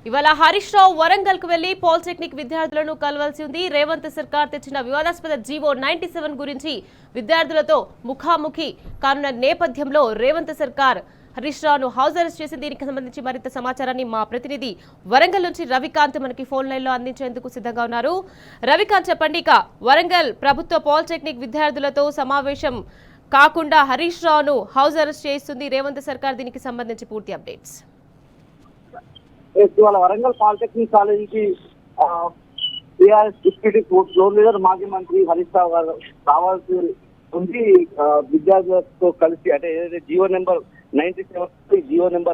ఇవాళ హరీష్ రావు వరంగల్ కు వెళ్లి పాలిటెక్నిక్ విద్యార్థులను కలవాల్సి ఉంది. రేవంత్ సర్కార్ తెచ్చిన వివాదాస్పద జీవో 97 గురించి విద్యార్థులతో ముఖాముఖి కానున్న నేపథ్యంలో రేవంత్ సర్కార్ హరీష్ రావును హౌస్ అరెస్ట్ చేసి దీనికి సంబంధించి మరింత సమాచారాన్ని మా ప్రతినిధి వరంగల్ నుంచి రవికాంత్ మనకి ఫోన్ లైన్ లో అందించేందుకు సిద్ధంగా ఉన్నారు. రవికాంత్, చెప్పండి, ఇక వరంగల్ ప్రభుత్వ పాలిటెక్నిక్ విద్యార్థులతో సమావేశం కాకుండా హరీష్ రావును హౌస్ అరెస్ట్ చేస్తుంది రేవంత్ సర్కార్. దీనికి సంబంధించి పూర్తి అప్డేట్స్. ఇవాళ వరంగల్ పాలిటెక్నిక్ కాలేజీకి టీఆర్ఎస్ డిప్యూటీ ఫ్లోర్ లీడర్ మాజీ మంత్రి హరీష్ రావు గారు రావాల్సి ఉంది. విద్యార్థులతో కలిసి అంటే ఏదైతే జీవో నెంబర్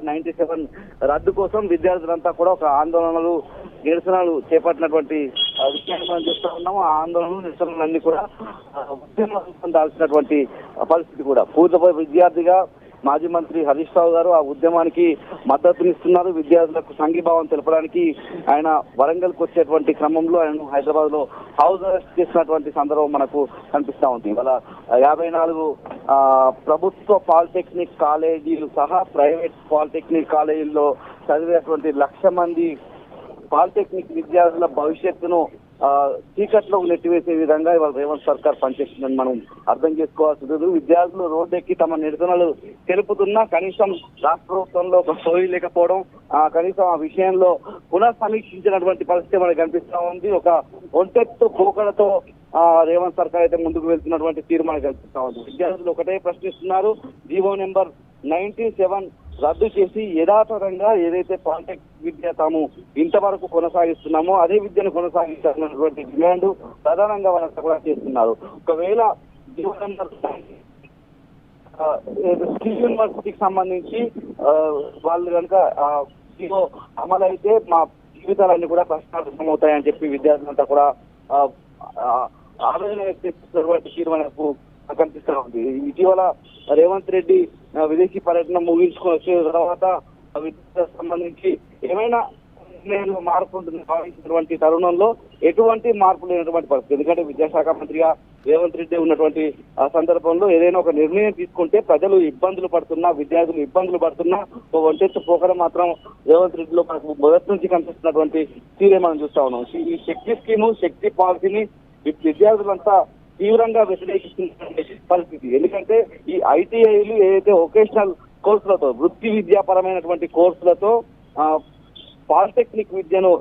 97 రద్దు కోసం విద్యార్థులంతా కూడా ఒక ఆందోళనలు నిరసనలు చేపట్టినటువంటి విషయాన్ని మనం చూస్తూ ఉన్నాము. ఆ ఆందోళనలు నిరసనలన్నీ కూడా ఉద్యమం దాల్చినటువంటి పరిస్థితి కూడా. పూర్తిపోయి విద్యార్థిగా మాజీ మంత్రి హరీష్ రావు గారు ఆ ఉద్యమానికి మద్దతునిస్తున్నారు. విద్యార్థులకు సంఘీభావం తెలపడానికి ఆయన వరంగల్ కు వచ్చేటువంటి క్రమంలో ఆయన హైదరాబాద్ లో హౌస్ అరెస్ట్ చేసినటువంటి సందర్భం మనకు కనిపిస్తా ఉంది. ఇవాళ 54 ప్రభుత్వ పాలిటెక్నిక్ కాలేజీలు సహా ప్రైవేట్ పాలిటెక్నిక్ కాలేజీల్లో చదివేటువంటి 1,00,000 మంది పాలిటెక్నిక్ విద్యార్థుల భవిష్యత్తును చీకట్లో నెట్టివేసే విధంగా ఇవాళ రేవంత్ సర్కార్ పనిచేస్తుందని మనం అర్థం చేసుకోవాల్సి ఉంటుంది. విద్యార్థులు రోడ్డెక్కి తమ నిరసనలు తెలుపుతున్నా కనీసం రాష్ట్ర ప్రభుత్వంలో ఒక సోయి లేకపోవడం, కనీసం ఆ విషయంలో పునఃసమీక్షించినటువంటి పరిస్థితి మనకు కనిపిస్తా ఉంది. ఒక ఒంటెత్తు పోకడతో రేవంత్ సర్కార్ అయితే ముందుకు వెళ్తున్నటువంటి తీరు మనకు కనిపిస్తా ఉంది. విద్యార్థులు ఒకటే ప్రశ్నిస్తున్నారు, జీవో నెంబర్ 97 రద్దు చేసి యథాతథంగా ఏదైతే పాలిటెక్నిక్ విద్య తాము ఇంతవరకు కొనసాగిస్తున్నామో అదే విద్యను కొనసాగించాలన్నటువంటి డిమాండ్ ప్రధానంగా వాళ్ళంతా కూడా చేస్తున్నారు. ఒకవేళ జీవో నెంబర్ స్కిల్ యూనివర్సిటీకి సంబంధించి వాళ్ళు కనుక జీవో అమలైతే మా జీవితాలన్నీ కూడా ప్రశ్నార్థమవుతాయని చెప్పి విద్యార్థులంతా కూడా ఆవేదన వ్యక్తిస్తున్నటువంటి తీరు మనకు కనిపిస్తూ ఉంది. ఇటీవల రేవంత్ రెడ్డి విదేశీ పర్యటన ముగించుకొని వచ్చిన తర్వాత విద్యార్థులకు సంబంధించి ఏమైనా మార్పు ఉంటుందని భావించినటువంటి తరుణంలో ఎటువంటి మార్పు లేనటువంటి పరిస్థితి. ఎందుకంటే విద్యాశాఖ మంత్రిగా రేవంత్ రెడ్డి ఉన్నటువంటి సందర్భంలో ఏదైనా ఒక నిర్ణయం తీసుకుంటే ప్రజలు ఇబ్బందులు పడుతున్నా, విద్యార్థులు ఇబ్బందులు పడుతున్నా ఒక ఒంటెత్తు పోకడ మాత్రం రేవంత్ రెడ్డిలో మనకు మొదటి నుంచి కనిపిస్తున్నటువంటి తీరే మనం చూస్తా ఉన్నాం. ఈ శక్తి స్కీము, శక్తి పాలసీని విద్యార్థులంతా తీవ్రంగా వ్యతిరేకిస్తున్న పరిస్థితి. ఎందుకంటే ఈ ఐటీఐలు ఏదైతే వొకేషనల్ కోర్సులతో, వృత్తి విద్యాపరమైనటువంటి కోర్సులతో పాలిటెక్నిక్ విద్యను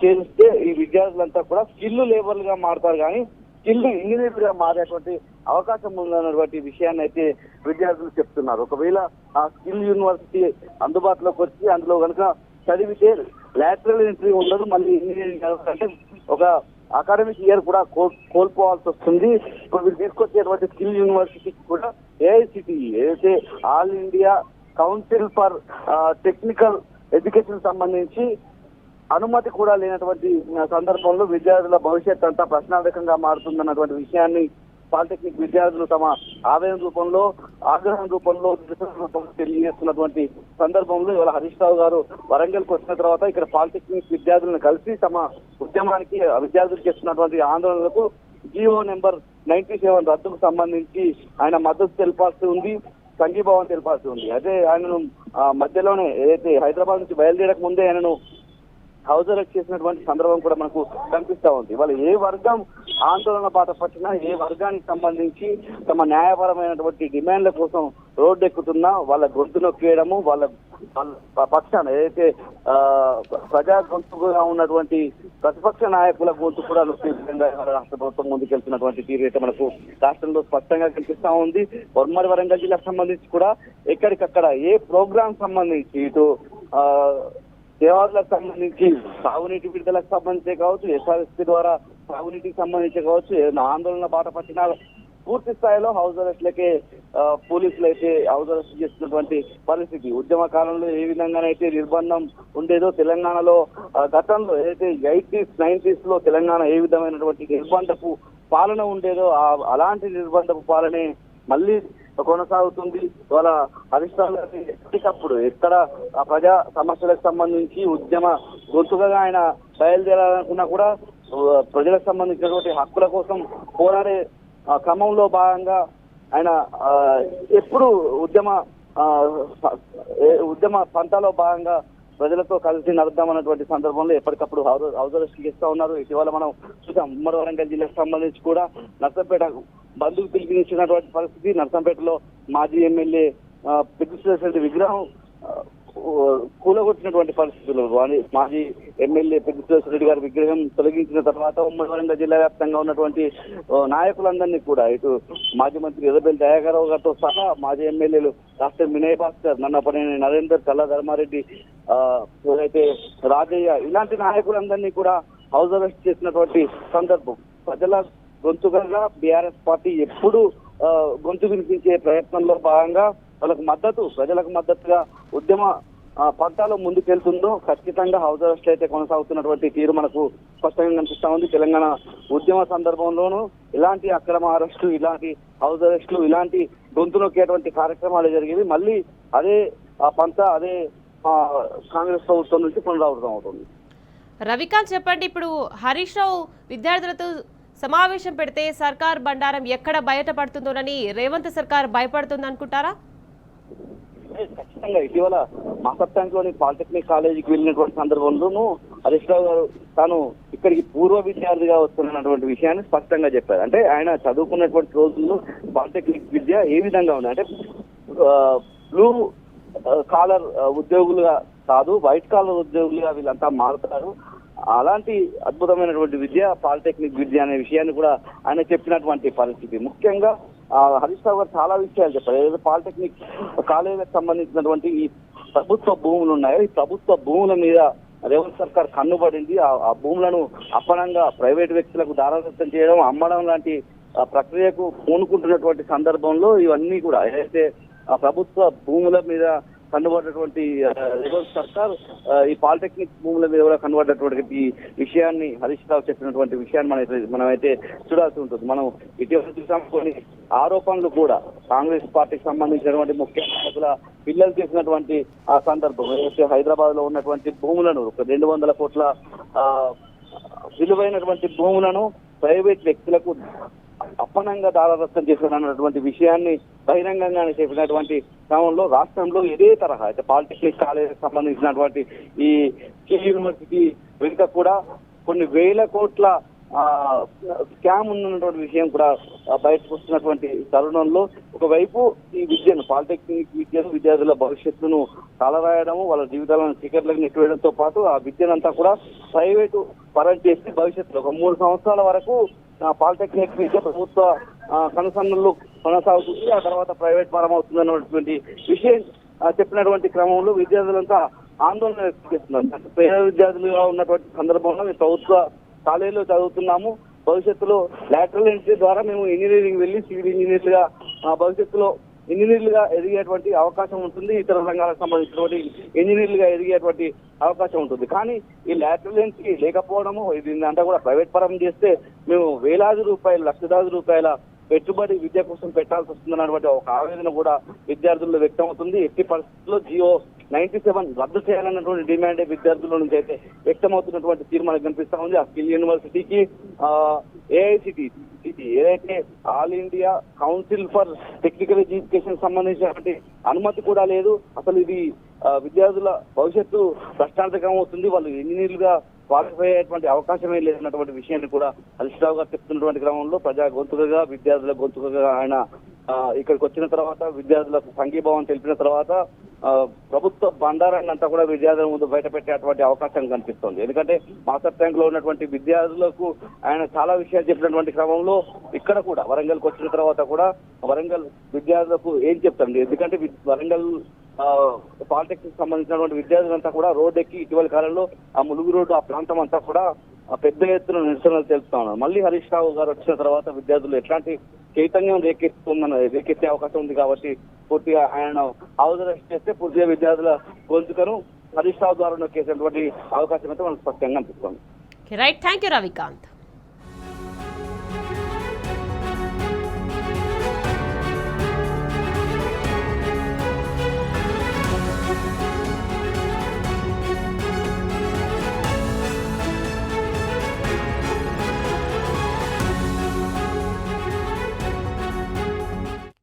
చేస్తే ఈ విద్యార్థులంతా కూడా స్కిల్ లేబర్లు గా మారుతారు, కానీ స్కిల్ ఇంజనీర్లుగా మారేటువంటి అవకాశం ఉందన్నటువంటి విషయాన్ని అయితే విద్యార్థులు చెప్తున్నారు. ఒకవేళ ఆ స్కిల్ యూనివర్సిటీ అందుబాటులోకి వచ్చి అందులో కనుక చదివితే లాటరల్ ఎంట్రీ ఉండదు, మళ్ళీ ఇంజనీరింగ్ అంటే ఒక అకాడమిక్ ఇయర్ కూడా కోల్పోవాల్సి వస్తుంది. ఇప్పుడు వీళ్ళు తీసుకొచ్చేటువంటి స్కిల్ యూనివర్సిటీకి కూడా ఏఐసిటిఈ ఏదైతే all India council for technical education సంబంధించి అనుమతి కూడా లేనటువంటి సందర్భంలో విద్యార్థుల భవిష్యత్ అంతా ప్రశ్నార్థకంగా మారుతుందన్నటువంటి విషయాన్ని పాలిటెక్నిక్ విద్యార్థులు తమ ఆవేదన రూపంలో, ఆగ్రహం రూపంలో, తెలియజేస్తున్నటువంటి సందర్భంలో ఇవాళ హరీష్ రావు గారు వరంగల్ కు వచ్చిన తర్వాత ఇక్కడ పాలిటెక్నిక్ విద్యార్థులను కలిసి తమ ఉద్యమానికి విద్యార్థులు చేస్తున్నటువంటి ఆందోళనలకు జీవో నెంబర్ 97 రద్దుకు సంబంధించి ఆయన మద్దతు తెలపాల్సి ఉంది, సంఘీభావం తెలపాల్సి ఉంది. అదే ఆయనను మధ్యలోనే ఏదైతే హైదరాబాద్ నుంచి బయలుదేరక ముందే ఆయనను హౌస్ అరెస్ట్ చేసినటువంటి సందర్భం కూడా మనకు కనిపిస్తా ఉంది. వాళ్ళ ఏ వర్గం ఆందోళన బాట పట్టినా, ఏ వర్గానికి సంబంధించి తమ న్యాయపరమైనటువంటి డిమాండ్ల కోసం రోడ్డు ఎక్కుతున్నా వాళ్ళ గొంతు నొక్కేయడము, వాళ్ళ పక్షాన ఏదైతే ప్రజా గొంతుగా ఉన్నటువంటి ప్రతిపక్ష నాయకుల గొంతు కూడా నొక్కే విధంగా రాష్ట్ర ప్రభుత్వం ముందుకెళ్తున్నటువంటి తీరు అయితే మనకు రాష్ట్రంలో స్పష్టంగా కనిపిస్తా ఉంది. వరంగల్ జిల్లాకు సంబంధించి కూడా ఎక్కడికక్కడ ఏ ప్రోగ్రామ్ సంబంధించి ఇటు దేవాదులకు సంబంధించి సాగునీటి విడుదలకు సంబంధించి కావచ్చు, ఎస్ఆర్ఎస్పీ ద్వారా సాగునీటికి సంబంధించి కావచ్చు, ఏదైనా ఆందోళన బాట పట్టినా పూర్తి స్థాయిలో హౌస్ అరెస్ట్లకే పోలీసులు అయితే హౌస్ అరెస్ట్ చేస్తున్నటువంటి పరిస్థితి. ఉద్యమ కాలంలో ఏ విధంగానైతే నిర్బంధం ఉండేదో తెలంగాణలో గతంలో ఏదైతే 80s 90s లో తెలంగాణ ఏ విధమైనటువంటి నిర్బంధపు పాలన ఉండేదో అలాంటి నిర్బంధపు పాలనే మళ్ళీ కొనసాగుతుంది. ఇవాళ హరీష్ రావు గారిని ఎప్పటికప్పుడు ఎక్కడ ప్రజా సమస్యలకు సంబంధించి ఉద్యమ గొంతుగా ఆయన బయలుదేరాలనుకున్నా కూడా ప్రజలకు సంబంధించినటువంటి హక్కుల కోసం పోరాడే క్రమంలో భాగంగా ఆయన ఎప్పుడు ఉద్యమ పంతాలో భాగంగా ప్రజలతో కలిసి నడుద్దామన్నటువంటి సందర్భంలో ఎప్పటికప్పుడు హౌస్ అరెస్ట్ చేస్తా ఉన్నారు. ఇటీవల మనం చూసాం ఉమ్మడి వరంగల్ జిల్లాకు సంబంధించి కూడా నర్సంపేట బంధుకు పిలుపునిచ్చినటువంటి పరిస్థితి. నర్సంపేటలో మాజీ ఎమ్మెల్యే పెద్ద విగ్రహం కూలగొట్టినటువంటి పరిస్థితులు. మాజీ ఎమ్మెల్యే పెద్ద రెడ్డి గారి విగ్రహం తొలగించిన తర్వాత ఉమ్మడి వరంగల్ జిల్లా వ్యాప్తంగా ఉన్నటువంటి నాయకులందరినీ కూడా ఇటు మాజీ మంత్రి ఎర్రబెల్లి దయాకరావు గారితో సహా మాజీ ఎమ్మెల్యేలు డాక్టర్ వినయ్ భాస్కర్, నన్నపనేని నరేందర్, కల్లా ధర్మారెడ్డి, ఏదైతే రాజయ్య, ఇలాంటి నాయకులందరినీ కూడా హౌస్ అరెస్ట్ చేసినటువంటి సందర్భం. ప్రజల గొంతుగా బీఆర్ఎస్ పార్టీ ఎప్పుడు గొంతు వినిపించే ప్రయత్నంలో భాగంగా ప్రజలకు మద్దతుగా ఉద్యమ పంతాలో ముందుకెళ్తుందో ఖచ్చితంగా హౌస్ అరెస్ట్ అయితే కొనసాగుతున్నటువంటి తీరు మనకు స్పష్టంగా కనిపిస్తా ఉంది. తెలంగాణ ఉద్యమ సందర్భంలోనూ ఇలాంటి అక్రమ అరెస్టు, ఇలాంటి హౌస్ అరెస్టులు, ఇలాంటి గొంతు నొక్కేటువంటి కార్యక్రమాలు జరిగేవి. మళ్ళీ అదే పంత అదే కాంగ్రెస్ ప్రభుత్వం నుంచి పునరావృతం అవుతుంది. రవికాంత్ చెప్పండి, ఇప్పుడు హరీష్ రావు విద్యార్థులతో సమావేశం పెడితే సర్కార్ బండారం ఎక్కడ బయటపడుతుందోనని రేవంత్ సర్కార్ భయపడుతుంది అనుకుంటారా? ఖచ్చితంగా ఇటీవల మాస్టర్ ట్యాంక్ లోని పాలిటెక్నిక్ కాలేజీకి వెళ్ళినటువంటి సందర్భంలోనూ హరీష్ రావు గారు తాను ఇక్కడికి పూర్వ విద్యార్థిగా వస్తున్నటువంటి విషయాన్ని స్పష్టంగా చెప్పారు. అంటే ఆయన చదువుకున్నటువంటి రోజుల్లో పాలిటెక్నిక్ విద్య ఏ విధంగా ఉంది అంటే బ్లూ కాలర్ ఉద్యోగులుగా కాదు, వైట్ కాలర్ ఉద్యోగులుగా వీళ్ళంతా మారుతారు. అలాంటి అద్భుతమైనటువంటి విద్య పాలిటెక్నిక్ విద్య అనే విషయాన్ని కూడా ఆయన చెప్పినటువంటి పరిస్థితి. ముఖ్యంగా హరీష్ రావు గారు చాలా విషయాలు చెప్పారు. ఏదైతే పాలిటెక్నిక్ కాలేజీలకు సంబంధించినటువంటి ఈ ప్రభుత్వ భూములు ఉన్నాయో, ఈ ప్రభుత్వ భూముల మీద రేవంత్ సర్కార్ కన్నుబడింది. ఆ భూములను అప్పనంగా ప్రైవేట్ వ్యక్తులకు దారాదత్తం చేయడం, అమ్మడం లాంటి ప్రక్రియకు పూనుకుంటున్నటువంటి సందర్భంలో ఇవన్నీ కూడా ఏదైతే ప్రభుత్వ భూముల మీద కన్నుబడ్డటువంటి రేవంత్ సర్కార్ ఈ పాలిటెక్నిక్ భూముల మీద కూడా కన్నుబడ్డటువంటి విషయాన్ని హరీష్ రావు చెప్పినటువంటి విషయాన్ని మనమైతే చూడాల్సి ఉంటుంది. మనం ఇటీవల చూసాం కొన్ని ఆరోపణలు కూడా కాంగ్రెస్ పార్టీకి సంబంధించినటువంటి ముఖ్య నాయకుల పిల్లలు చేసినటువంటి ఆ సందర్భం. ఏదైతే హైదరాబాద్ లో ఉన్నటువంటి భూములను 200 కోట్ల విలువైనటువంటి భూములను ప్రైవేట్ వ్యక్తులకు అప్పనంగా దారాదత్తం చేశారన్నటువంటి విషయాన్ని బహిరంగంగానే చెప్పినటువంటి క్రమంలో రాష్ట్రంలో ఇదే తరహా అయితే పాలిటెక్నిక్ కాలేజీకి సంబంధించినటువంటి ఈ యూనివర్సిటీ వెనుక కూడా కొన్ని వేల కోట్ల స్కామ్ ఉన్నటువంటి విషయం కూడా బయటకు వస్తున్నటువంటి తరుణంలో ఒకవైపు ఈ విద్యను పాలిటెక్నిక్ విద్యను విద్యార్థుల భవిష్యత్తును కాలరాయడము, వాళ్ళ జీవితాలను చీకట్లకు నెట్టివేయడంతో పాటు ఆ విద్యనంతా కూడా ప్రైవేటు పరం చేసి భవిష్యత్తులో ఒక 3 సంవత్సరాల వరకు పాలిటెక్నిక్ విద్య ప్రభుత్వ కనుసన్నలు కొనసాగుతుంది, ఆ తర్వాత ప్రైవేట్ పరం అవుతుంది అన్నటువంటి విషయం చెప్పినటువంటి క్రమంలో విద్యార్థులంతా ఆందోళన వ్యక్తం చేస్తున్నారు. పేద విద్యార్థులుగా ఉన్నటువంటి సందర్భంలో మేము ప్రభుత్వ కాలేజీలో చదువుతున్నాము, భవిష్యత్తులో లాటరల్ ఎంట్రీ ద్వారా మేము ఇంజనీరింగ్ వెళ్ళి సివిల్ ఇంజనీర్లుగా భవిష్యత్తులో ఇంజనీర్లుగా ఎదిగేటువంటి అవకాశం ఉంటుంది, ఇతర రంగాలకు సంబంధించినటువంటి ఇంజనీర్లుగా ఎదిగేటువంటి అవకాశం ఉంటుంది. కానీ ఈ లాటరల్ ఎంట్రీ లేకపోవడము, దీన్ని అంతా కూడా ప్రైవేట్ పరం చేస్తే మేము వేలాది రూపాయలు, లక్షలాది రూపాయల పెట్టుబడి విద్య కోసం పెట్టాల్సి వస్తుందన్నటువంటి ఒక ఆవేదన కూడా విద్యార్థుల్లో వ్యక్తం అవుతుంది. ఎట్టి పరిస్థితుల్లో జియో 97 రద్దు చేయాలన్నటువంటి డిమాండ్ విద్యార్థుల నుంచి అయితే వ్యక్తమవుతున్నటువంటి తీరు మనకు కనిపిస్తా ఉంది. ఆ స్కిల్ యూనివర్సిటీకి ఏఐసిటి ఏదైతే all India council for technical education సంబంధించినటువంటి అనుమతి కూడా లేదు. అసలు ఇది విద్యార్థుల భవిష్యత్తు ప్రశ్నార్థకం అవుతుంది, వాళ్ళు ఇంజనీర్లుగా క్వాలిఫై అయ్యేటువంటి అవకాశమే లేదన్నటువంటి విషయాన్ని కూడా హరీష్ రావు గారు చెప్తున్నటువంటి క్రమంలో ప్రజా గొంతుకగా, విద్యార్థుల గొంతుకగా ఆయన ఇక్కడికి వచ్చిన తర్వాత విద్యార్థులకు సంఘీభావం తెలిపిన తర్వాత ప్రభుత్వ బండారాన్ని అంతా కూడా విద్యార్థుల ముందు బయట పెట్టేటువంటి అవకాశం కనిపిస్తోంది. ఎందుకంటే మాస్టర్ ట్యాంక్ లో ఉన్నటువంటి విద్యార్థులకు ఆయన చాలా విషయాలు చెప్పినటువంటి క్రమంలో ఇక్కడ కూడా వరంగల్కి వచ్చిన తర్వాత కూడా వరంగల్ విద్యార్థులకు ఏం చెప్తాండి, ఎందుకంటే వరంగల్ పాలిటెక్నిక్ సంబంధించినటువంటి విద్యార్థులంతా కూడా రోడ్డు ఎక్కి ఇటీవల కాలంలో ఆ ములుగు రోడ్డు ఆ ప్రాంతం అంతా కూడా పెద్ద ఎత్తున నిరసనలు తెలుపుతా ఉన్నారు. మళ్ళీ హరీష్ రావు గారు వచ్చిన తర్వాత విద్యార్థులు ఎట్లాంటి చైతన్యం రేకెత్తే అవకాశం ఉంది కాబట్టి పూర్తిగా ఆయన హౌస్ అరెస్ట్ చేస్తే పూర్తిగా విద్యార్థుల గొంతుకను హరీష్ రావు ద్వారా నొక్కేసినటువంటి అవకాశం అయితే మనకు స్పష్టంగా అనిపిస్తుంది. Right, thank you Ravikanth.